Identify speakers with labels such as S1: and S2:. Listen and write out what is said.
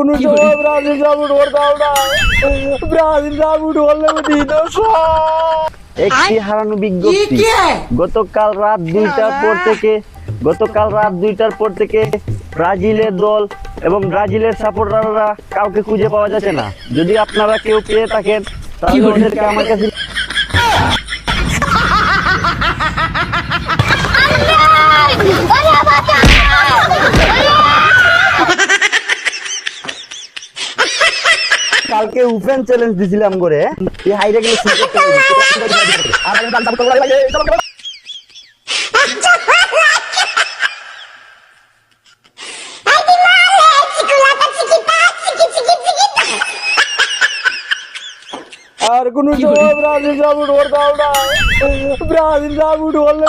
S1: কোনো সময় Brazil support করতাম না। ব্রাজিল সাপোর্ট করলে
S2: একটি হারানো বিজ্ঞপ্তি। গতকাল রাত 2টার পর থেকে ব্রাজিলের দল এবং ব্রাজিলের সাপোর্টাররা কাউকে খুঁজে পাওয়া যাচ্ছে না। যদি আপনারা কেউ পেয়ে থাকেন তাহলে ওদেরকে আমার কাছে কালকে ওপেন চ্যালেঞ্জ দিছিলাম করে এই হাইরে গেলে
S1: আর কোনো সময় ব্রাজিল সাপোর্ট করতাম না। ব্রাজিল সাপোর্ট করলে